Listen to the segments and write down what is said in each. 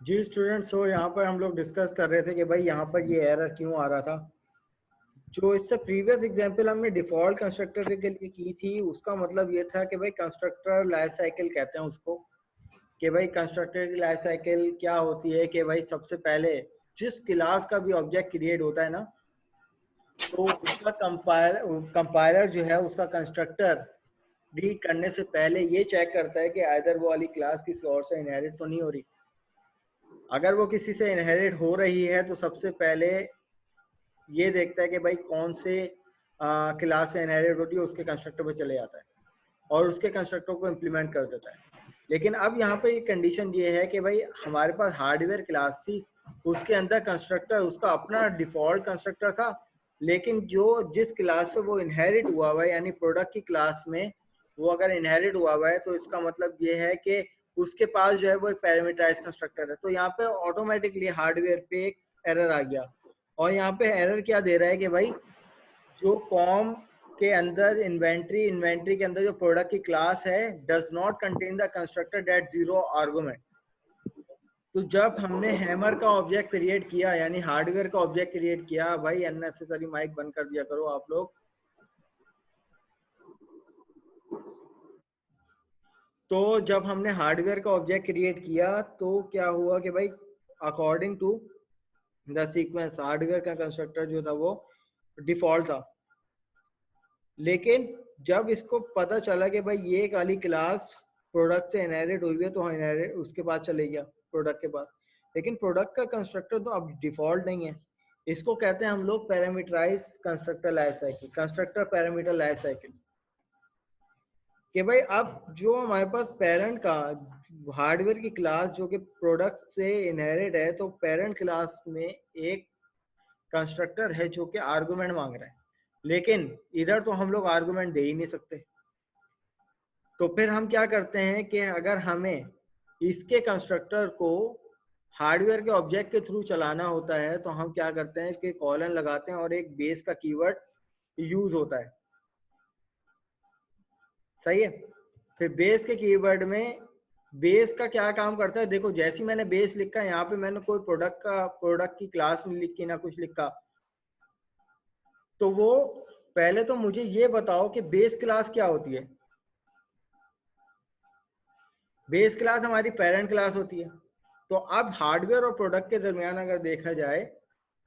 जी student, सो यहाँ पर हम लोग डिस्कस कर रहे थे कि भाई यहाँ पर ये एरर क्यों आ रहा था। जो इससे प्रीवियस एग्जांपल हमने डिफॉल्ट कंस्ट्रक्टर के लिए की थी, उसका मतलब ये था कि भाई कंस्ट्रक्टर लाइफ साइकिल कहते हैं उसको, कि भाई कंस्ट्रक्टर की लाइफ साइकिल क्या होती है कि भाई सबसे पहले जिस क्लास का भी ऑब्जेक्ट क्रिएट होता है ना, तो उसका कंपाइलर जो है उसका कंस्ट्रक्टर रीड करने से पहले ये चेक करता है कि आइदर वो वाली क्लास किसी और से इनहेरिट तो नहीं हो रही। अगर वो किसी से इनहेरिट हो रही है तो सबसे पहले ये देखता है कि भाई कौन से क्लास से इनहेरिट होती है, उसके कंस्ट्रक्टर पे चले जाता है और उसके कंस्ट्रक्टर को इम्प्लीमेंट कर देता है। लेकिन अब यहाँ पे कंडीशन ये है कि भाई हमारे पास हार्डवेयर क्लास थी, उसके अंदर कंस्ट्रक्टर उसका अपना डिफॉल्ट कंस्ट्रक्टर था, लेकिन जो जिस क्लास से वो इनहेरिट हुआ हुआ है यानी प्रोडक्ट की क्लास में वो अगर इनहेरिट हुआ हुआ है तो इसका मतलब ये है कि उसके पास जो है वो एक पैरामीटराइज कंस्ट्रक्टर है। तो यहाँ पे ऑटोमेटिकली हार्डवेयर पे एक एरर आ गया और यहाँ पे एरर क्या दे रहा है कि भाई जो कॉम के अंदर इन्वेंट्री के अंदर जो प्रोडक्ट की क्लास है does not contain the constructor that zero argument. तो जब हमने हैमर का ऑब्जेक्ट क्रिएट किया यानी हार्डवेयर का ऑब्जेक्ट क्रिएट किया, भाई अननेसेसरी माइक बंद कर दिया करो आप लोग। तो जब हमने हार्डवेयर का ऑब्जेक्ट क्रिएट किया तो क्या हुआ कि भाई according to the sequence hardware का कंस्ट्रक्टर जो था वो डिफॉल्ट था, लेकिन जब इसको पता चला कि भाई ये वाली क्लास प्रोडक्ट से इनहेरिट हुई है तो इनहेरिट उसके पास चले गया प्रोडक्ट के पास, लेकिन प्रोडक्ट का कंस्ट्रक्टर तो अब डिफॉल्ट नहीं है। इसको कहते हैं हम लोग parameterise constructor life cycle, constructor parameter life cycle. कि भाई अब जो हमारे पास पेरेंट का हार्डवेयर की क्लास जो कि प्रोडक्ट से इनहेरिट है, तो पेरेंट क्लास में एक कंस्ट्रक्टर है जो कि आर्गुमेंट मांग रहा है, लेकिन इधर तो हम लोग आर्गुमेंट दे ही नहीं सकते। तो फिर हम क्या करते हैं कि अगर हमें इसके कंस्ट्रक्टर को हार्डवेयर के ऑब्जेक्ट के थ्रू चलाना होता है तो हम क्या करते हैं कि कॉलन लगाते हैं और एक बेस का कीवर्ड यूज होता है। सही है। फिर बेस के कीवर्ड में बेस का क्या काम करता है, देखो जैसे मैंने बेस लिखा, यहाँ पे मैंने कोई प्रोडक्ट की क्लास में लिखी ना कुछ लिखा, तो वो पहले तो मुझे ये बताओ कि बेस क्लास क्या होती है। बेस क्लास हमारी पेरेंट क्लास होती है। तो अब हार्डवेयर और प्रोडक्ट के दरमियान अगर देखा जाए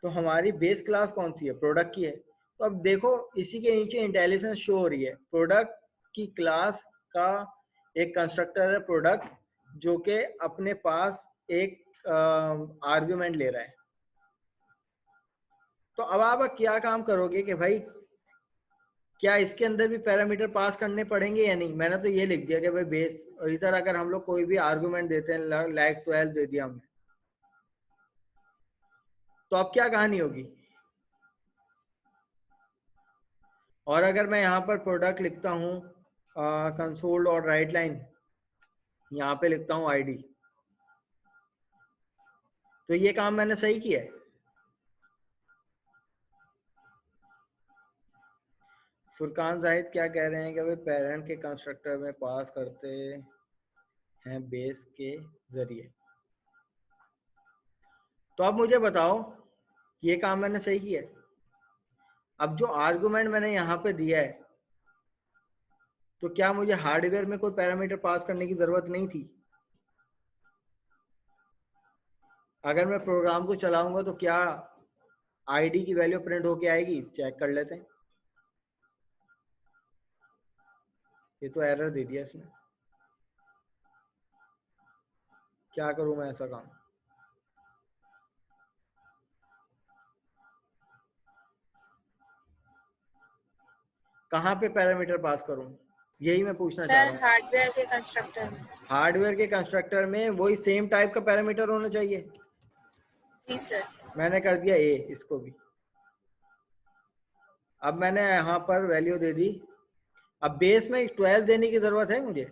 तो हमारी बेस क्लास कौन सी है, प्रोडक्ट की है। तो अब देखो इसी के नीचे इंटेलिजेंस शो हो रही है, प्रोडक्ट की क्लास का एक कंस्ट्रक्टर है प्रोडक्ट जो कि अपने पास एक आर्गुमेंट ले रहा है। तो अब आप क्या काम करोगे कि भाई क्या इसके अंदर भी पैरामीटर पास करने पड़ेंगे या नहीं। मैंने तो ये लिख दिया कि भाई बेस, और इधर अगर हम लोग कोई भी आर्गुमेंट देते हैं लाइक 12 दे दिया हमने, तो अब क्या कहानी होगी। और अगर मैं यहाँ पर प्रोडक्ट लिखता हूँ कंसोल और राइट लाइन, यहाँ पे लिखता हूँ आईडी, तो ये काम मैंने सही किया है। फुरकान जाहिद क्या कह रहे हैं कि भाई पेरेंट के कंस्ट्रक्टर में पास करते हैं बेस के जरिए। तो अब मुझे बताओ ये काम मैंने सही किया है। अब जो आर्गुमेंट मैंने यहाँ पे दिया है, तो क्या मुझे हार्डवेयर में कोई पैरामीटर पास करने की जरूरत नहीं थी। अगर मैं प्रोग्राम को चलाऊंगा तो क्या आईडी की वैल्यू प्रिंट होके आएगी, चेक कर लेते हैं। ये तो एरर दे दिया इसने, क्या करूं मैं ऐसा काम। कहाँ पे पैरामीटर पास करूं, यही मैं पूछना चाह रहा सर हूँ। हार्डवेयर के कंस्ट्रक्टर में। हार्डवेयर के कंस्ट्रक्टर में वही सेम टाइप का पैरामीटर होना चाहिए। जी सर। मैंने कर दिया ए इसको भी। अब मैंने यहाँ पर वैल्यू दे दी। अब बेस में 12 देने की जरूरत है मुझे,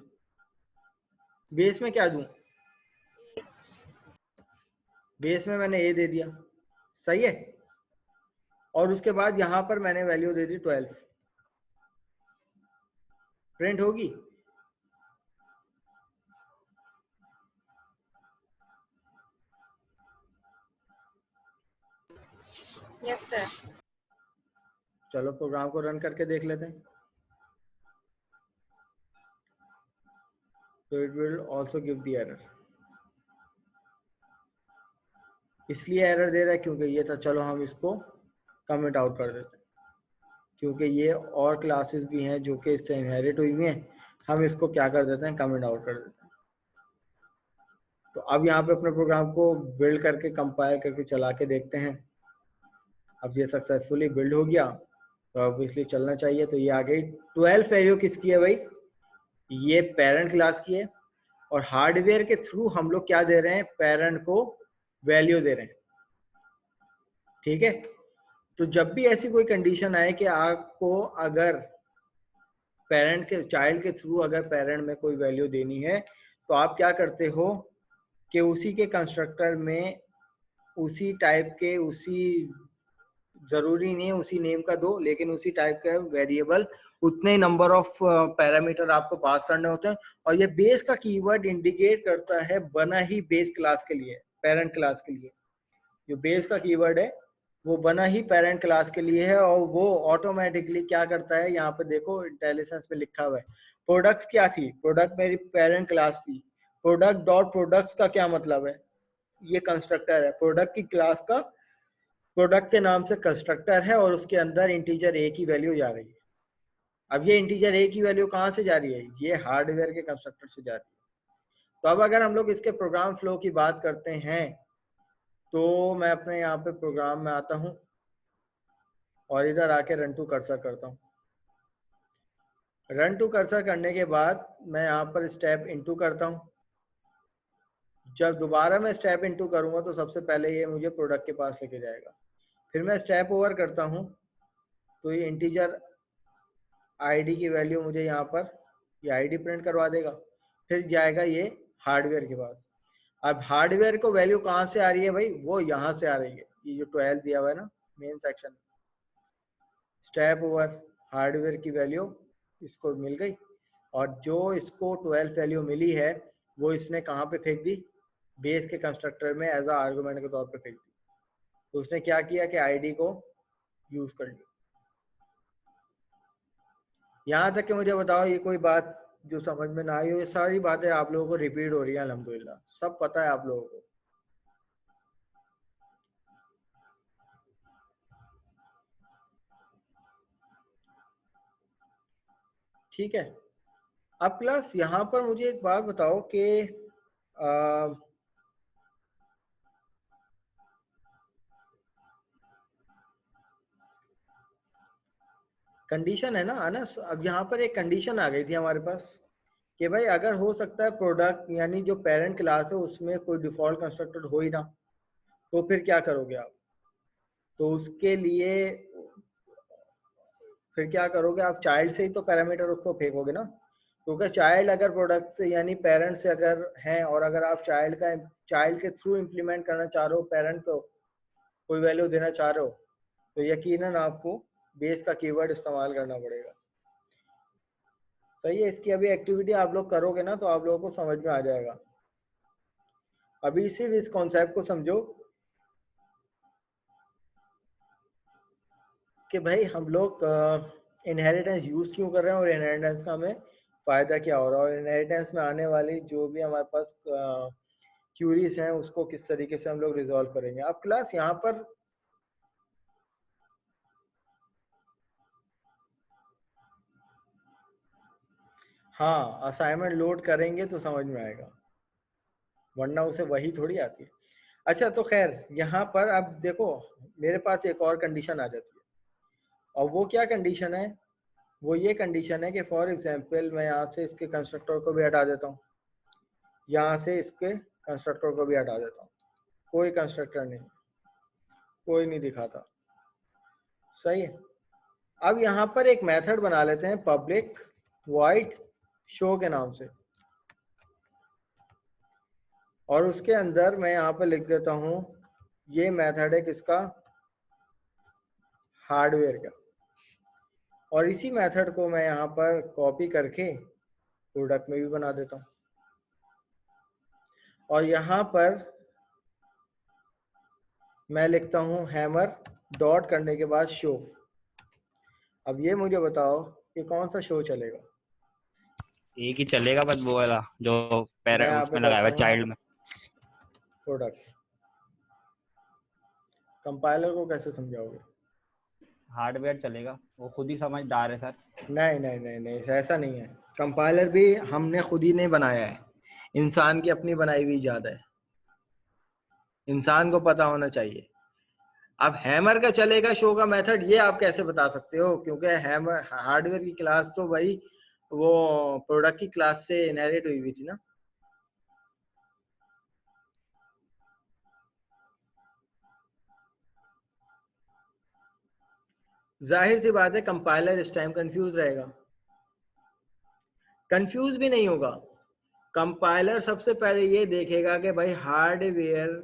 बेस में क्या दूं। बेस में मैंने ए दे दिया, सही है। और उसके बाद यहाँ पर मैंने वैल्यू दे दी 12, प्रिंट होगी। Yes, sir. चलो प्रोग्राम को रन करके देख लेते हैं। तो it will also give the error. इसलिए एरर दे रहा है क्योंकि ये था। चलो हम इसको कमेंट आउट कर देते हैं, क्योंकि ये और क्लासेस भी हैं जो कि इससे इनहेरिट हुई हुई हैं। हम इसको क्या कर देते हैं, कमेंट आउट कर देते हैं। तो अब यहाँ पे अपने प्रोग्राम को बिल्ड करके कंपाइल करके चला के देखते हैं। अब ये सक्सेसफुली बिल्ड हो गया, तो अब इसलिए चलना चाहिए। तो ये आ गई 12 वैल्यू किसकी है भाई, ये पेरेंट क्लास की है। और हार्डवेयर के थ्रू हम लोग क्या दे रहे हैं, पेरेंट को वैल्यू दे रहे हैं। ठीक है, तो जब भी ऐसी कोई कंडीशन आए कि आपको अगर पेरेंट के चाइल्ड के थ्रू अगर पेरेंट में कोई वैल्यू देनी है, तो आप क्या करते हो कि उसी के कंस्ट्रक्टर में उसी टाइप के, उसी जरूरी नहीं है उसी नेम का दो, लेकिन उसी टाइप का वेरिएबल उतने नंबर ऑफ पैरामीटर आपको पास करने होते हैं। और ये बेस का कीवर्ड इंडिकेट करता है बना ही बेस क्लास के लिए, पेरेंट क्लास के लिए। जो बेस का कीवर्ड है वो बना ही पेरेंट क्लास के लिए है, और वो ऑटोमेटिकली क्या करता है, यहाँ पे देखो इंटेलिजेंस में लिखा हुआ है। प्रोडक्ट्स क्या थी, प्रोडक्ट मेरी पेरेंट क्लास थी। प्रोडक्ट डॉट प्रोडक्ट्स का क्या मतलब है, ये कंस्ट्रक्टर है प्रोडक्ट की क्लास का, प्रोडक्ट के नाम से कंस्ट्रक्टर है, और उसके अंदर इंटीजर ए की वैल्यू जा रही है। अब ये इंटीजर ए की वैल्यू कहाँ से जा रही है, ये हार्डवेयर के कंस्ट्रक्टर से जा रही है। तो अब अगर हम लोग इसके प्रोग्राम फ्लो की बात करते हैं, तो मैं अपने यहाँ पे प्रोग्राम में आता हूँ और इधर आके रन टू कर्सर करता हूँ। रन टू कर्सर करने के बाद मैं यहाँ पर स्टेप इनटू करता हूँ। जब दोबारा मैं स्टेप इनटू करूँगा तो सबसे पहले ये मुझे प्रोडक्ट के पास लेके जाएगा। फिर मैं स्टेप ओवर करता हूँ तो ये इंटीजर आईडी की वैल्यू मुझे यहाँ पर ये आईडी प्रिंट करवा देगा। फिर जाएगा ये हार्डवेयर के पास। अब हार्डवेयर को वैल्यू कहाँ से आ रही है भाई, वो यहाँ से आ रही है, ये जो 12 दिया हुआ है ना main section. Step over hardware की वैल्यू इसको मिल गई, और जो इसको 12 वैल्यू मिली है वो इसने कहाँ पे फेंक दी, बेस के कंस्ट्रक्टर में एज अ आर्गुमेंट के तौर पे फेंक दी। तो उसने क्या किया कि आईडी को यूज कर लिया। यहाँ तक कि मुझे बताओ ये कोई बात जो समझ में ना आई हो, ये सारी बातें आप लोगों को रिपीट हो रही है, अल्हम्दुलिल्लाह सब पता है आप लोगों को। ठीक है, अब क्लास यहाँ पर मुझे एक बात बताओ कि कंडीशन है ना अनस। अब यहाँ पर एक कंडीशन आ गई थी हमारे पास कि भाई अगर हो सकता है प्रोडक्ट यानी जो पेरेंट क्लास है उसमें कोई डिफॉल्ट कंस्ट्रक्टर हो ही ना, तो फिर क्या करोगे आप, तो उसके लिए फिर क्या करोगे आप, चाइल्ड से ही तो पैरामीटर उसको फेंकोगे ना। क्योंकि चाइल्ड अगर प्रोडक्ट से यानी पेरेंट से अगर हैं, और अगर आप चाइल्ड के थ्रू इम्प्लीमेंट करना चाह रहे हो, पेरेंट को कोई वैल्यू देना चाह रहे हो, तो यकीनन आपको बेस का कीवर्ड इस्तेमाल करना पड़ेगा। सही है, इसकी अभी एक्टिविटी आप लोग करोगे ना तो आप लोगों को समझ में आ जाएगा। अभी सिर्फ इस कॉन्सेप्ट को समझो कि भाई हम लोग इनहेरिटेंस यूज क्यों कर रहे हैं, और इनहेरिटेंस का हमें फायदा क्या हो रहा है, और इनहेरिटेंस में आने वाली जो भी हमारे पास क्यूरीज हैं उसको किस तरीके से हम लोग रिजॉल्व करेंगे। अब क्लास यहाँ पर हाँ असाइनमेंट लोड करेंगे तो समझ में आएगा, वरना उसे वही थोड़ी आती है। अच्छा तो खैर यहाँ पर अब देखो मेरे पास एक और कंडीशन आ जाती है, और वो क्या कंडीशन है, वो ये कंडीशन है कि फॉर एग्जांपल मैं यहाँ से इसके कंस्ट्रक्टर को भी हटा देता हूँ, यहाँ से इसके कंस्ट्रक्टर को भी हटा देता हूँ, कोई कंस्ट्रक्टर नहीं, कोई नहीं दिखाता। सही है, अब यहाँ पर एक मेथड बना लेते हैं पब्लिक वॉइड शो के नाम से, और उसके अंदर मैं यहाँ पर लिख देता हूँ ये मेथड है किसका, हार्डवेयर का। और इसी मेथड को मैं यहाँ पर कॉपी करके प्रोडक्ट में भी बना देता हूँ, और यहाँ पर मैं लिखता हूँ हैमर डॉट करने के बाद शो। अब ये मुझे बताओ कि कौन सा शो चलेगा। एक ही चलेगा बस, वो वाला जो मैं पैर यहाँ पे उसमें लगाया करता हुआ हूँ चाइल्ड में। प्रोडक्ट। कंपाइलर को कैसे समझाओगे? हार्डवेयर चलेगा, वो खुद ही समझदार है सर। नहीं नहीं नहीं नहीं, ऐसा नहीं है। कंपाइलर भी हमने खुद ही नहीं बनाया है, इंसान की अपनी बनाई हुई इजाद है, इंसान को पता होना चाहिए। अब हैमर का चलेगा शो का मेथड, ये आप कैसे बता सकते हो? क्योंकि हैमर हार्डवेयर की क्लास तो भाई वो प्रोडक्ट की क्लास से इनहेरिट हुई हुई थी ना। जाहिर सी बात है कंपाइलर इस टाइम कंफ्यूज रहेगा। कंफ्यूज भी नहीं होगा, कंपाइलर सबसे पहले ये देखेगा कि भाई हार्डवेयर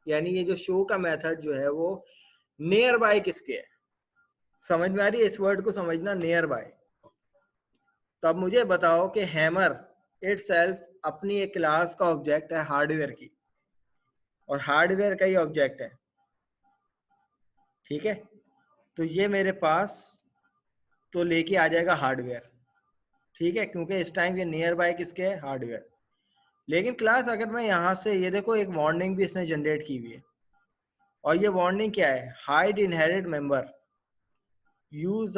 यानी ये जो शो का मेथड जो है वो नियर बाय किसके है। समझ में आ रही है? इस वर्ड को समझना, नियर बाय। तो अब मुझे बताओ कि हैमर इटसेल्फ अपनी एक क्लास का ऑब्जेक्ट है हार्डवेयर की, और हार्डवेयर का ही ऑब्जेक्ट है, ठीक है? तो ये मेरे पास तो लेके आ जाएगा हार्डवेयर, ठीक है, क्योंकि इस टाइम ये नियर बाय किसके है, हार्डवेयर। लेकिन क्लास अगर मैं यहाँ से, ये देखो एक वार्निंग भी इसने जनरेट की हुई है, और ये वार्निंग क्या है, hide inherit member use the.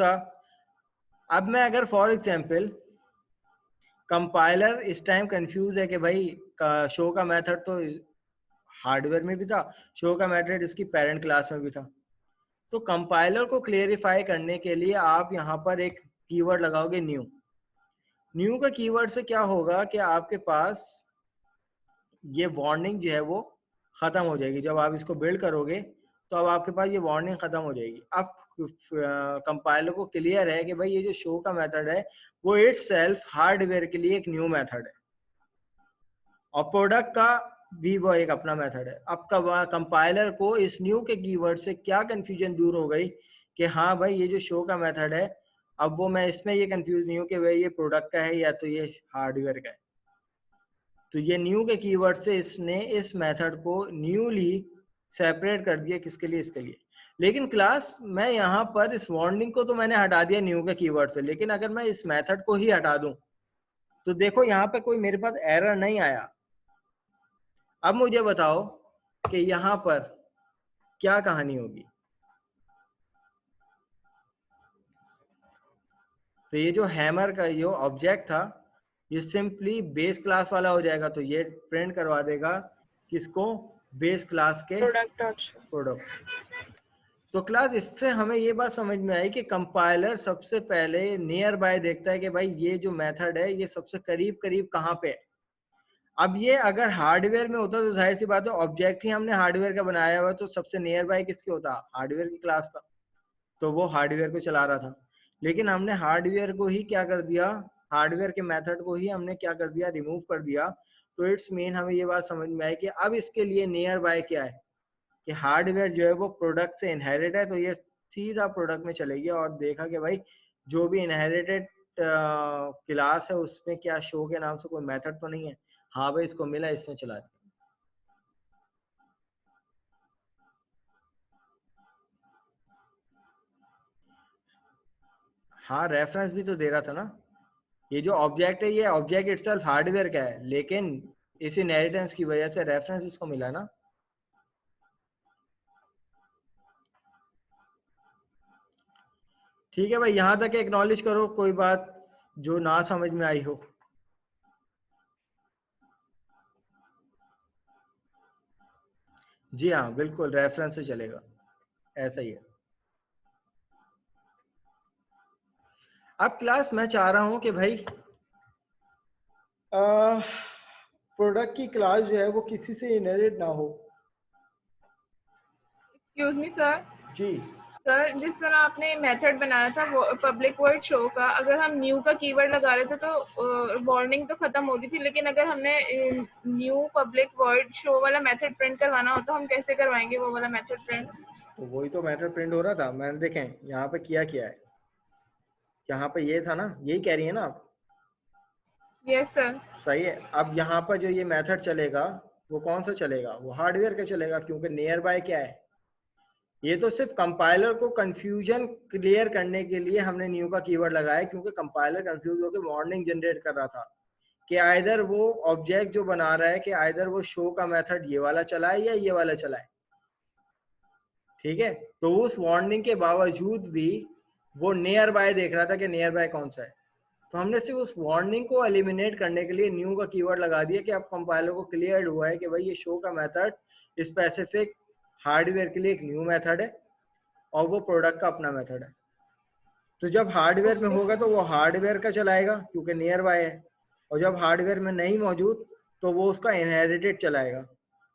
अब मैं अगर फॉर एग्जांपल, कंपाइलर इस टाइम कंफ्यूज है कि भाई शो का मेथड तो हार्डवेयर में भी था, शो का मेथड इसकी पेरेंट क्लास में भी था। तो कंपाइलर को क्लेरिफाई करने के लिए आप यहाँ पर एक कीवर्ड लगाओगे न्यू। न्यू का कीवर्ड से क्या होगा कि आपके पास ये वार्निंग जो है वो खत्म हो जाएगी। जब आप इसको बिल्ड करोगे तो अब आपके पास ये वार्निंग खत्म हो जाएगी। अब कंपाइलर को क्लियर है कि भाई ये जो शो का मेथड है वो इटसेल्फ हार्डवेयर के लिए एक न्यू मेथड है, और प्रोडक्ट का भी वो एक अपना मेथड है। अब कंपाइलर को इस न्यू के कीवर्ड से क्या कंफ्यूजन दूर हो गई कि हाँ भाई ये जो शो का मेथड है, अब वो मैं इसमें ये कंफ्यूज नहीं हूँ कि भाई ये प्रोडक्ट का है या तो ये हार्डवेयर का है। तो ये न्यू के कीवर्ड से इसने इस मेथड को न्यूली सेपरेट कर दिया, किसके लिए, इसके लिए। लेकिन क्लास मैं यहाँ पर इस वार्निंग को तो मैंने हटा दिया न्यू के कीवर्ड से, लेकिन अगर मैं इस मेथड को ही हटा दूं तो देखो यहाँ पे कोई मेरे पास एरर नहीं आया। अब मुझे बताओ कि यहाँ पर क्या कहानी होगी। तो ये जो हैमर का जो ऑब्जेक्ट था ये सिंपली बेस क्लास वाला हो जाएगा, तो ये प्रिंट करवा देगा किसको, बेस क्लास के प्रोडक्ट डॉट शो। प्रोडक्ट। तो क्लास इससे हमें ये बात समझ में आई कि कंपाइलर सबसे पहले नियर बाय देखता है कि भाई ये जो मेथड है ये सबसे करीब करीब कहाँ पे है। अब ये अगर हार्डवेयर में होता तो जाहिर सी बात है ऑब्जेक्ट ही हमने हार्डवेयर का बनाया हुआ, तो सबसे नियर बाय किसके होता, हार्डवेयर की क्लास का, तो वो हार्डवेयर को चला रहा था। लेकिन हमने हार्डवेयर को ही क्या कर दिया, हार्डवेयर के मेथड को ही हमने क्या कर दिया, रिमूव कर दिया। तो इट्स मीन हमें ये बात समझ में आई कि अब इसके लिए नियर बाय क्या है कि हार्डवेयर जो है वो प्रोडक्ट से इनहेरिट है, तो ये सीधा प्रोडक्ट में चलेगी। और देखा कि भाई जो भी इनहेरिटेड क्लास है उसमें क्या शो के नाम से कोई मेथड तो नहीं है। हाँ भाई इसको मिला, इसने चला दिया। हाँ रेफरेंस भी तो दे रहा था ना। ये जो ऑब्जेक्ट है ये ऑब्जेक्ट इटसेल्फ हार्डवेयर का है, लेकिन इस इनहेरिटेंस की वजह से रेफरेंस इसको मिला ना। ठीक है भाई, यहां तक एक्नॉलेज करो कोई बात जो ना समझ में आई हो। जी हाँ बिल्कुल, रेफरेंस से चलेगा, ऐसा ही है। अब क्लास मैं चाह रहा हूं कि भाई प्रोडक्ट की क्लास जो है वो किसी से इनहेरिट ना हो। Excuse me sir. जी सर जिस तरह आपने मेथड बनाया था वो पब्लिक वर्ड शो का, अगर हम न्यू का कीवर्ड लगा रहे थे तो वार्निंग तो खत्म होती थी, लेकिन अगर हमने न्यू पब्लिक वर्ड शो वाला मेथड प्रिंट करवाना हो तो हम कैसे करवाएंगे वो वाला मेथड प्रिंट? तो वही तो मेथड प्रिंट हो रहा था। मैंने देखें यहाँ पे किया है, यहाँ पे ये था ना, यही कह रही है ना आप? Yes sir. सही है। अब यहाँ पर जो ये मेथड चलेगा वो कौन सा चलेगा, वो हार्डवेयर का चलेगा, क्योंकि नियर बाय क्या है, ये तो सिर्फ कंपाइलर को कंफ्यूजन क्लियर करने के लिए हमने न्यू का कीवर्ड लगाया, क्योंकि कंपाइलर कंफ्यूज होकर वार्निंग जनरेट कर रहा था कि आइदर वो ऑब्जेक्ट जो बना रहा है कि आइदर वो शो का मेथड ये वाला चलाए या ये वाला चलाए। ठीक है, तो उस वार्निंग के बावजूद भी वो नियर बाय देख रहा था कि नियर बाय कौन सा है। तो हमने सिर्फ उस वार्निंग को एलिमिनेट करने के लिए न्यू का कीवर्ड लगा दिया कि अब कंपाइलर को क्लियर हुआ है कि भाई ये शो का मेथड स्पेसिफिक हार्डवेयर के लिए एक न्यू मेथड है और वो प्रोडक्ट का अपना मेथड है। तो जब हार्डवेयर में होगा तो वो हार्डवेयर का चलाएगा क्योंकि नियर बाय है, और जब हार्डवेयर में नहीं मौजूद तो वो उसका इनहेरिटेड चलाएगा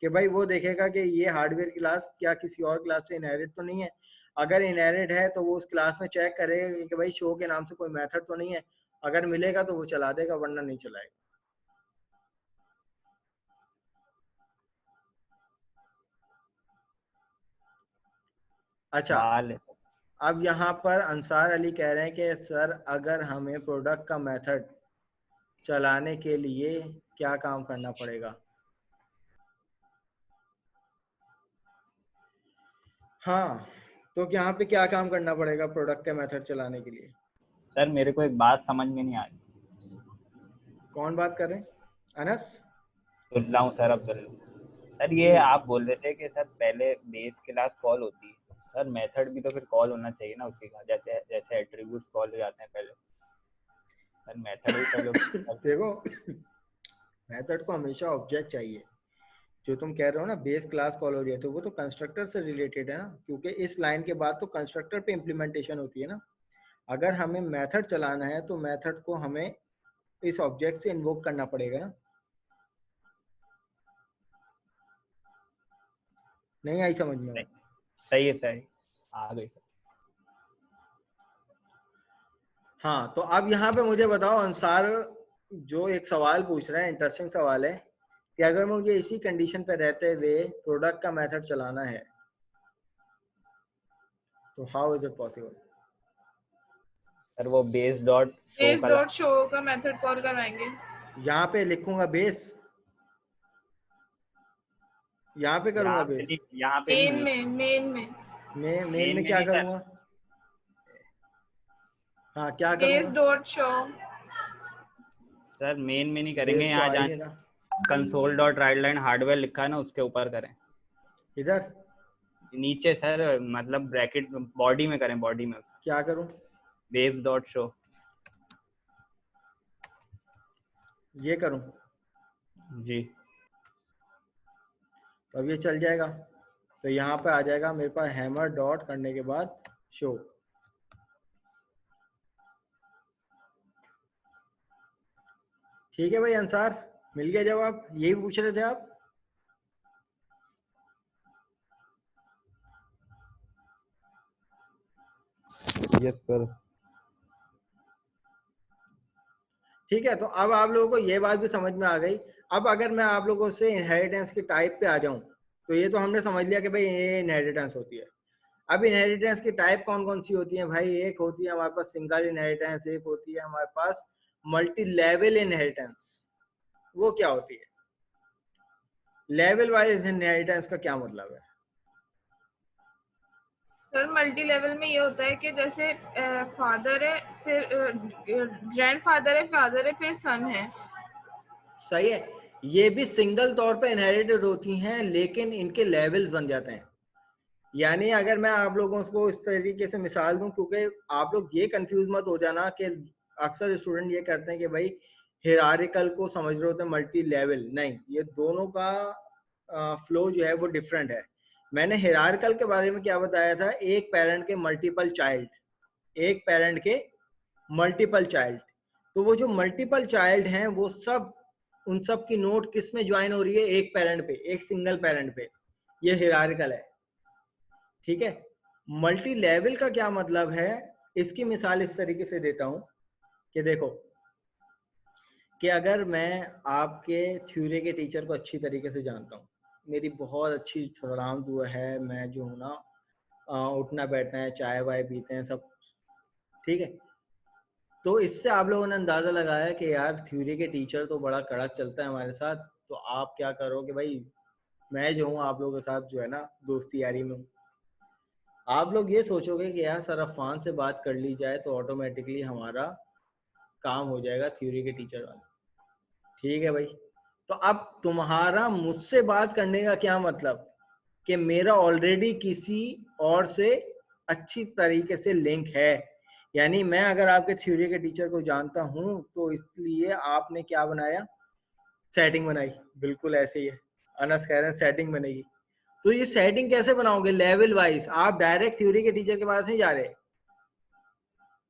कि भाई वो देखेगा कि ये हार्डवेयर क्लास क्या किसी और क्लास से इनहेरिट तो नहीं है। अगर इनहेरिट है तो वो उस क्लास में चेक करेगा कि भाई शो के नाम से कोई मेथड तो नहीं है, अगर मिलेगा तो वो चला देगा वरना नहीं चलाएगा। अच्छा, अब यहाँ पर अंसार अली कह रहे हैं कि सर अगर हमें प्रोडक्ट का मेथड चलाने के लिए क्या काम करना पड़ेगा। हाँ, तो यहाँ पे क्या काम करना पड़ेगा प्रोडक्ट का मेथड चलाने के लिए? सर मेरे को एक बात समझ में नहीं आ रही। कौन बात कर रहे हैं? अनस? अब्दुल्ला हूँ सर, अब्दुल्ला। सर ये आप बोल रहे थे कि सर पहले बेस क्लास कॉल होती है, सर मेथड भी तो फिर कॉल होना चाहिए ना उसी का, जैसे जैसे एट्रीब्यूट्स कॉल हो जाते हैं पहले, सर मेथड भी पहले देखो, मेथड को हमेशा ऑब्जेक्ट चाहिए। जो तुम कह रहे हो ना बेस क्लास कॉल हो रही है, तो वो तो कंस्ट्रक्टर से रिलेटेड है ना, क्योंकि इस लाइन के बाद तो कंस्ट्रक्टर पे इम्प्लीमेंटेशन होती है ना। अगर हमें मेथड चलाना है तो मेथड को हमें इस ऑब्जेक्ट से इन्वोक करना पड़ेगा ना। नहीं आई समझ में? सही है, सही आ गई सर। हाँ, तो अब यहाँ पे मुझे बताओ अंसार, जो एक सवाल पूछ रहे हैं, इंटरेस्टिंग सवाल है कि अगर मुझे इसी कंडीशन पे रहते हुए प्रोडक्ट का मेथड चलाना है तो how is it possible? Sir वो बेस डॉट शो का मेथड कॉल करवाएंगे। यहाँ पे लिखूंगा बेस, यहाँ पे करूंगा बेस, यहाँ पे मेन में क्या करूंगा? हाँ, क्या करूंगा? Base dot show. Sir main में नहीं करेंगे, यहाँ जहाँ console dot right line hardware लिखा है ना उसके ऊपर करें। इधर नीचे सर, मतलब ब्रैकेट बॉडी में करें, बॉडी में क्या करूं? बेस डॉट शो, ये करूं? जी। तो अब ये चल जाएगा, तो यहाँ पे आ जाएगा मेरे पास हैमर डॉट करने के बाद शो। ठीक है भाई अंसार, मिल गया जवाब? यही पूछ रहे थे आप? Yes sir. ठीक है, तो अब आप लोगों को ये बात भी समझ में आ गई। अब अगर मैं आप लोगों से इनहेरिटेंस की टाइप पे आ जाऊं, तो ये तो हमने समझ लिया कि भाई ये इनहेरिटेंस होती है। अब इनहेरिटेंस की टाइप कौन कौन सी होती है भाई? एक होती है हमारे पास सिंगल इनहेरिटेंस, एक होती है हमारे पास मल्टी लेवल इनहेरिटेंस। वो क्या होती है? लेवल वाइज इनहेरिटेंस का क्या मतलब है? सर मल्टी लेवल में ये होता है कि जैसे फादर है, फिर ग्रैंडफादर है, फादर है, फिर सन है। सही है, ये भी सिंगल तौर पे इनहेरिटेड होती हैं, लेकिन इनके लेवल्स बन जाते हैं। यानी अगर मैं आप लोगों को इस तरीके से मिसाल दूं, क्योंकि आप लोग ये कंफ्यूज मत हो जाना कि अक्सर स्टूडेंट ये करते हैं कि भाई हिरारिकल को समझ रहे होते हैं मल्टी लेवल, नहीं, ये दोनों का फ्लो जो है वो डिफरेंट है। मैंने हिरारिकल के बारे में क्या बताया था? एक पेरेंट के मल्टीपल चाइल्ड, एक पेरेंट के मल्टीपल चाइल्ड। तो वो जो मल्टीपल चाइल्ड हैं वो सब, उन सब की नोट किस में ज्वाइन हो रही है? एक पेरेंट पे, एक सिंगल पेरेंट पे। ये हिरारिकल है। ठीक है, मल्टी लेवल का क्या मतलब है? इसकी मिसाल इस तरीके से देता हूं कि देखो कि अगर मैं आपके थ्योरी के टीचर को अच्छी तरीके से जानता हूँ, मेरी बहुत अच्छी सलाम दुआ है, मैं जो हूँ ना उठना बैठना है, चाय वाय पीते हैं सब, ठीक है। तो इससे आप लोगों ने अंदाजा लगाया कि यार थ्योरी के टीचर तो बड़ा कड़क चलता है हमारे साथ, तो आप क्या करोगे भाई, मैं जो हूँ आप लोगों के साथ जो है ना दोस्ती यारी में हूँ। आप लोग ये सोचोगे कि यार सर अफान से बात कर ली जाए तो ऑटोमेटिकली हमारा काम हो जाएगा थ्योरी के टीचर वाला। ठीक है भाई, तो अब तुम्हारा मुझसे बात करने का क्या मतलब कि मेरा ऑलरेडी किसी और से अच्छी तरीके से लिंक है। यानी मैं अगर आपके थ्योरी के टीचर को जानता हूं तो इसलिए आपने क्या बनाया, सेटिंग बनाई। बिल्कुल ऐसे ही है, अनस कह रहे हैं सेटिंग बनेगी। तो ये सेटिंग कैसे बनाओगे, लेवल वाइज। आप डायरेक्ट थ्योरी के टीचर के पास नहीं जा रहे,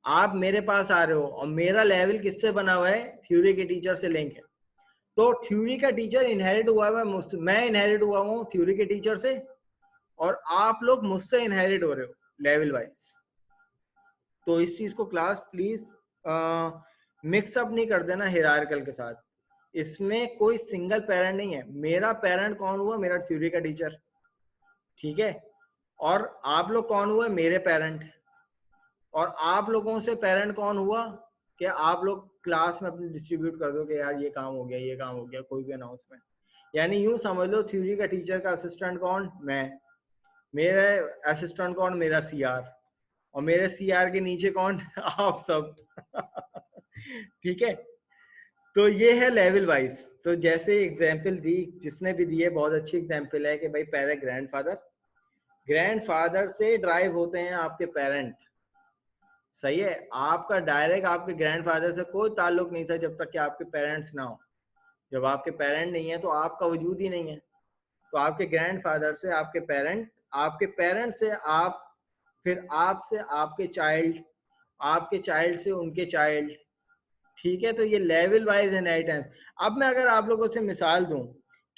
आप मेरे पास आ रहे हो और मेरा लेवल किससे बना हुआ है, थ्योरी के टीचर से लिंक है। तो थ्योरी का टीचर इनहेरिट हुआ है मुझसे, मैं इनहेरिट हुआ हूँ थ्योरी के टीचर से, और आप लोग मुझसे इनहेरिट हो रहे हो लेवल वाइज। तो इस चीज को क्लास प्लीज मिक्सअप नहीं कर देना हिरार्कल के साथ। इसमें कोई सिंगल पेरेंट नहीं है। मेरा पेरेंट कौन हुआ, मेरा थ्योरी का टीचर, ठीक है। और आप लोग कौन हुए, मेरे पेरेंट। और आप लोगों से पेरेंट कौन हुआ कि आप लोग क्लास में अपने डिस्ट्रीब्यूट कर दो कि यार ये काम हो गया, ये काम हो गया, कोई भी अनाउंसमेंट। यानी यूं समझ लो थ्योरी का टीचर का असिस्टेंट कौन, मैं। मेरा असिस्टेंट कौन, मेरा सीआर। और मेरे सीआर के नीचे कौन आप सब ठीक है। तो ये है लेवल वाइज। तो जैसे एग्जाम्पल दी जिसने भी दी है, बहुत अच्छी एग्जाम्पल है कि भाई पहले ग्रैंडफादर, ग्रैंडफादर से ड्राइव होते हैं आपके पेरेंट। सही है, आपका डायरेक्ट आपके ग्रैंडफादर से कोई ताल्लुक नहीं था जब तक कि आपके पेरेंट्स ना हो। जब आपके पेरेंट नहीं है तो आपका वजूद ही नहीं है। तो आपके ग्रैंडफादर से आपके पेरेंट, आपके पेरेंट से आप, फिर आपसे आपके चाइल्ड, आपके चाइल्ड से उनके चाइल्ड। ठीक है, तो ये लेवल वाइज इनहेरिटेंस। अब मैं अगर आप लोगों से मिसाल दूं,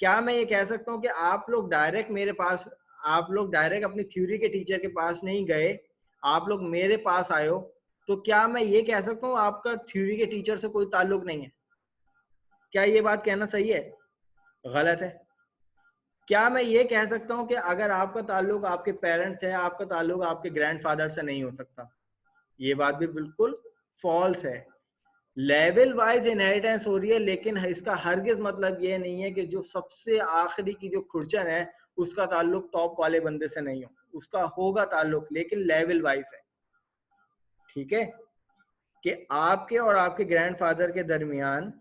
क्या मैं ये कह सकता हूं कि आप लोग डायरेक्ट मेरे पास, आप लोग डायरेक्ट अपनी थ्योरी के टीचर के पास नहीं गए, आप लोग मेरे पास आए हो, तो क्या मैं ये कह सकता हूँ आपका थ्योरी के टीचर से कोई ताल्लुक नहीं है? क्या ये बात कहना सही है, गलत है? क्या मैं ये कह सकता हूँ कि अगर आपका ताल्लुक आपके पेरेंट्स है, आपका ताल्लुक आपके ग्रैंडफादर से नहीं हो सकता? ये बात भी बिल्कुल फॉल्स है। लेवल वाइज इनहेरिटेंस हो रही है, लेकिन इसका हरगिज मतलब ये नहीं है कि जो सबसे आखिरी की जो खुरचन है उसका ताल्लुक टॉप वाले बंदे से नहीं हो। उसका होगा ताल्लुक, लेकिन लेवल वाइज है। ठीक है, कि आपके और आपके ग्रैंडफादर के दरमियान,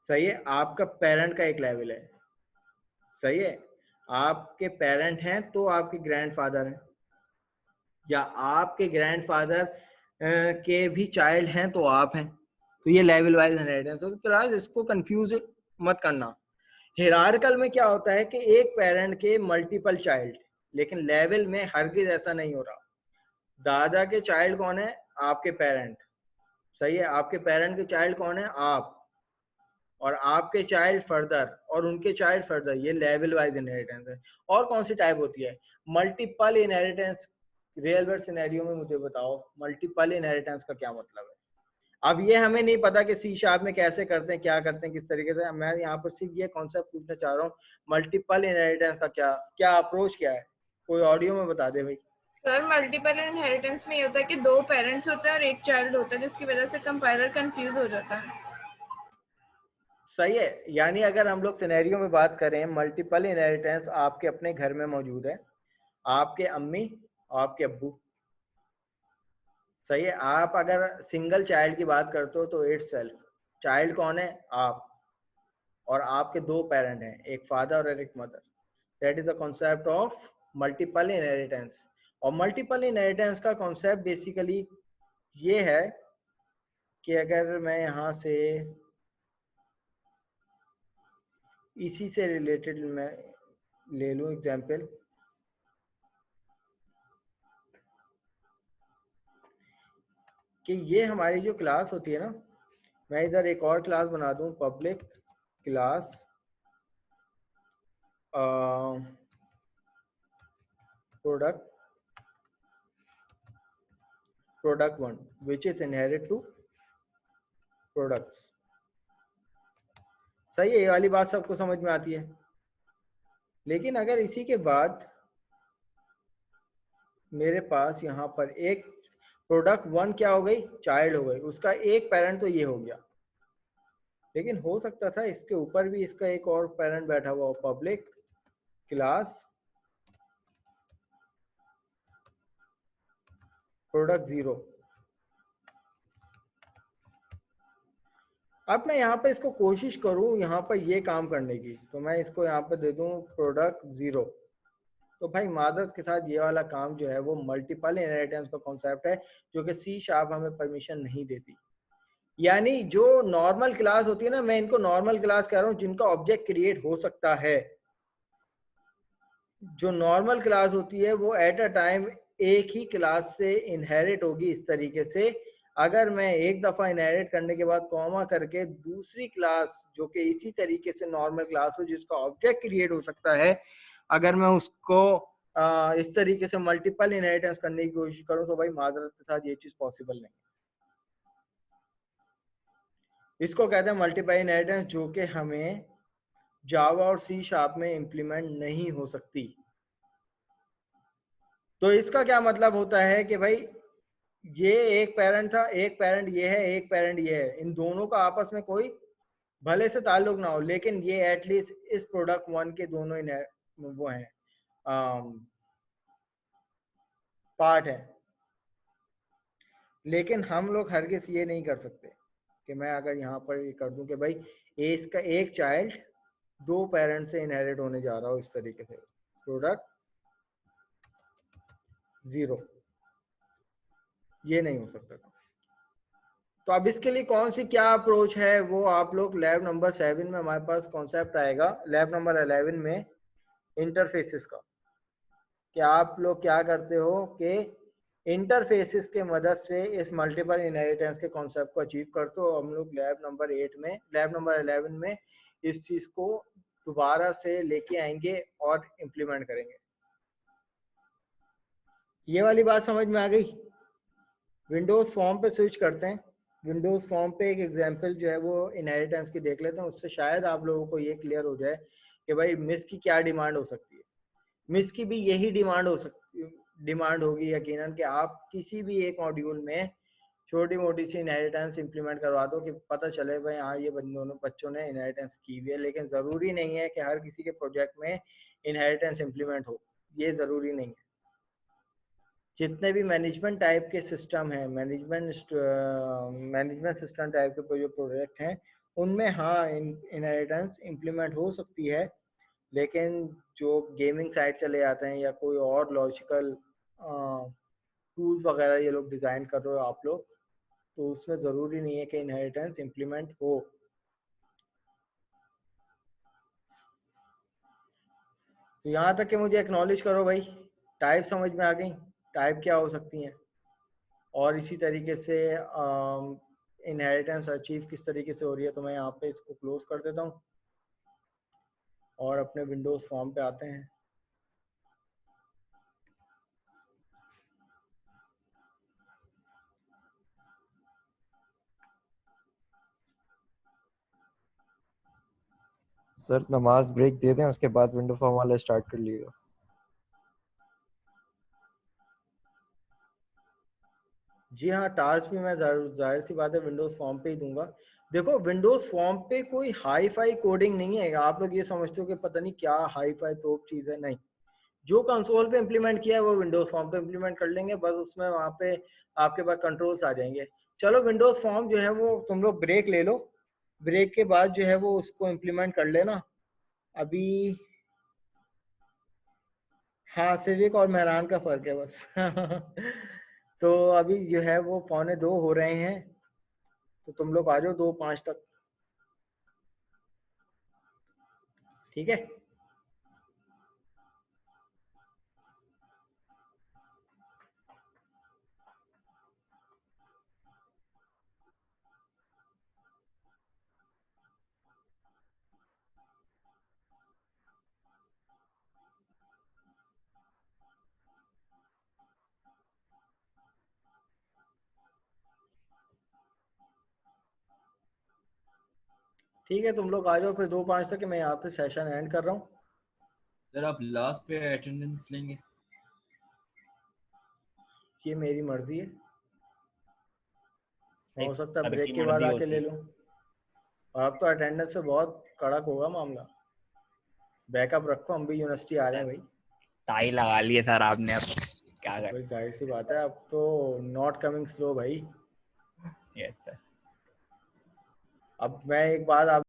सही है, आपका पेरेंट का एक लेवल है। सही है, आपके पेरेंट हैं तो आपके ग्रैंडफादर हैं, या आपके ग्रैंडफादर के भी चाइल्ड हैं तो आप हैं। तो ये लेवल वाइज इनहेरिटेंस। तो क्लास इसको कंफ्यूज मत करना। हिरार्कल में क्या होता है कि एक पेरेंट के मल्टीपल चाइल्ड, लेकिन लेवल में हरगिज ऐसा नहीं हो रहा। दादा के चाइल्ड कौन है, आपके पेरेंट। सही है, आपके पेरेंट के चाइल्ड कौन है, आप। और आपके चाइल्ड फर्दर, और उनके चाइल्ड फर्दर। ये लेवल वाइज इनहेरिटेंस है। और कौन सी टाइप होती है, multiple inheritance. Real world scenario में मुझे बताओ मल्टीपल इनहेरिटेंस का क्या मतलब है। अब ये हमें नहीं पता कि सी शार्प में कैसे करते हैं, क्या करते हैं, किस तरीके से। मैं यहाँ पर सिर्फ ये कॉन्सेप्ट पूछना चाह रहा हूँ, मल्टीपल इनहेरिटेंस का क्या क्या अप्रोच क्या है। कोई ऑडियो में बता दे भाई। सर मल्टीपल इनहेरिटेंस में ये होता है कि दो पेरेंट्स होते हैं और एक चाइल्ड होता है, जिसकी वजह से कंपाइलर कंफ्यूज हो जाता है। सही है, यानी अगर हम लोग सिनेरियो में बात करें, मल्टीपल इनहेरिटेंस आपके अपने घर में मौजूद है, आपके अम्मी और आपके अब्बू। सही है, आप अगर सिंगल चाइल्ड की बात करते हो तो इट्स सेल्फ चाइल्ड कौन है, आप। और आपके दो पेरेंट हैं, एक फादर और एक mother. That is the concept of multiple inheritance. और मल्टीपल इनहेरिटेंस का कॉन्सेप्ट बेसिकली ये है कि अगर मैं यहाँ से इसी से रिलेटेड मैं ले लूँ एग्जाम्पल, कि ये हमारी जो क्लास होती है ना, मैं इधर एक और क्लास बना दूं, public class product 1 which is inherit to products. सही है, ये वाली बात सबको समझ में आती है। लेकिन अगर इसी के बाद मेरे पास यहाँ पर एक प्रोडक्ट 1 क्या हो गई, चाइल्ड हो गई, उसका एक पेरेंट तो ये हो गया। लेकिन हो सकता था इसके ऊपर भी इसका एक और पेरेंट बैठा हुआ हो, पब्लिक क्लास प्रोडक्ट 0। अब मैं यहाँ पे इसको कोशिश करूँ यहाँ पर ये काम करने की, तो मैं इसको यहाँ पे दे दूँ प्रोडक्ट 0। तो भाई मादर के साथ ये वाला काम जो है वो मल्टीपल इनहेरिटेंस का कॉन्सेप्ट है, जो कि सी शार्प हमें परमिशन नहीं देती। यानी जो नॉर्मल क्लास होती है ना, मैं इनको नॉर्मल क्लास कह रहा हूँ जिनका ऑब्जेक्ट क्रिएट हो सकता है। जो नॉर्मल क्लास होती है वो एट अ टाइम एक ही क्लास से इनहेरिट होगी इस तरीके से। अगर मैं एक दफा इनहेरिट करने के बाद कॉमा करके दूसरी क्लास जो कि इसी तरीके से नॉर्मल क्लास हो जिसका ऑब्जेक्ट क्रिएट हो सकता है, अगर मैं उसको इस तरीके से मल्टीपल इनहेरिटेंस करने की कोशिश करूं तो भाई मादरत के साथ ये चीज पॉसिबल नहीं। इसको कहते हैं मल्टीपल इनहेरिटेंस, जो कि हमें जावा और सी शार्प में इंप्लीमेंट नहीं हो सकती। तो इसका क्या मतलब होता है कि भाई ये एक पेरेंट था, एक पेरेंट ये है, एक पेरेंट ये है, इन दोनों का आपस में कोई भले से ताल्लुक ना हो, लेकिन ये एटलीस्ट इस प्रोडक्ट 1 के दोनों वो हैं पार्ट है। लेकिन हम लोग हरगिज़ ये नहीं कर सकते कि मैं अगर यहाँ पर ये कर दूं कि भाई इसका एक चाइल्ड 2 पेरेंट से इनहेरिट होने जा रहा हो इस तरीके से, प्रोडक्ट 0, ये नहीं हो सकता। तो अब इसके लिए कौन सी क्या अप्रोच है वो आप लोग लैब नंबर 7 में हमारे पास कॉन्सेप्ट आएगा, लैब नंबर 11 में इंटरफेसेस का, कि आप लोग क्या करते हो कि इंटरफेसेस के मदद से इस मल्टीपल इनहेरिटेंस के कॉन्सेप्ट को अचीव करते हो। हम लोग लैब नंबर 8 में, लैब नंबर 11 में इस चीज को दोबारा से लेके आएंगे और इम्प्लीमेंट करेंगे। ये वाली बात समझ में आ गई? विंडोज फॉर्म पे स्विच करते हैं। विंडोज फॉर्म पे एक एग्जांपल जो है वो इनहेरिटेंस की देख लेते हैं, उससे शायद आप लोगों को ये क्लियर हो जाए कि भाई मिस की क्या डिमांड हो सकती है। मिस की भी यही डिमांड होगी यकीनन कि आप किसी भी एक मॉड्यूल में छोटी मोटी सी इनहेरिटेंस इंप्लीमेंट करवा दो कि पता चले भाई हाँ ये दोनों बच्चों ने इनहेरिटेंस की हुई है। लेकिन ज़रूरी नहीं है कि हर किसी के प्रोजेक्ट में इनहेरिटेंस इंप्लीमेंट हो, ये ज़रूरी नहीं है। जितने भी मैनेजमेंट टाइप के सिस्टम हैं, मैनेजमेंट सिस्टम टाइप के जो प्रोजेक्ट हैं, उनमें हाँ इनहेरिटेंस इंप्लीमेंट हो सकती है। लेकिन जो गेमिंग साइड चले जाते हैं या कोई और लॉजिकल टूल्स वगैरह ये लोग डिज़ाइन कर रहे हो आप लोग, तो उसमें ज़रूरी नहीं है कि इनहेरिटेंस इंप्लीमेंट हो। तो यहाँ तक कि मुझे एक्नॉलेज करो भाई, टाइप समझ में आ गई, टाइप क्या हो सकती हैं, और इसी तरीके से इनहेरिटेंस अचीव किस तरीके से हो रही है। तो मैं यहाँ पे इसको क्लोज कर देता हूँ और अपने विंडोज फॉर्म पे आते हैं। सर नमाज ब्रेक दे दें, उसके बाद विंडो फॉर्म वाला स्टार्ट कर लीजिएगा। जी हाँ, टास्क भी मैं जाहिर सी बात है विंडोज फॉर्म पे ही दूंगा। देखो विंडोज फॉर्म पे कोई हाई फाई कोडिंग नहीं है। आप लोग ये समझते हो कि पता नहीं क्या हाई फाई तोप चीज़ है, नहीं। जो कंसोल पे इम्प्लीमेंट किया है वो विंडोज फॉर्म पे इम्प्लीमेंट कर लेंगे, बस उसमें वहाँ पे आपके पास कंट्रोल्स आ जाएंगे। चलो विंडोज फॉर्म जो है वो तुम लोग ब्रेक ले लो, ब्रेक के बाद जो है वो उसको इम्प्लीमेंट कर लेना। अभी हाँ, सिविक और मेहरान का फर्क है बस तो अभी जो है वो 1:45 हो रहे हैं, तो तुम लोग आ जाओ 2:05 तक, ठीक है? ठीक है, तुम लोग आ जाओ फिर 2:05 तक, मैं यहाँ पे सेशन एंड कर रहा हूँ। सर आप लास्ट पे अटेंडेंस लेंगे? ये मेरी मर्जी है, हो सकता है सर ब्रेक की के बाद मर्जी आके होती ले है। लूँ। आप तो अटेंडेंस पे बहुत कड़क होगा मामला, बैकअप रखो, हम भी यूनिवर्सिटी आ रहे हैं भाई। टाई लगा लिए सर आपने, अब क्या पागल। भाई जाहिर सी बात है, अब तो नॉट कमिंग स्लो भाई। Yes sir. अब मैं एक बात आप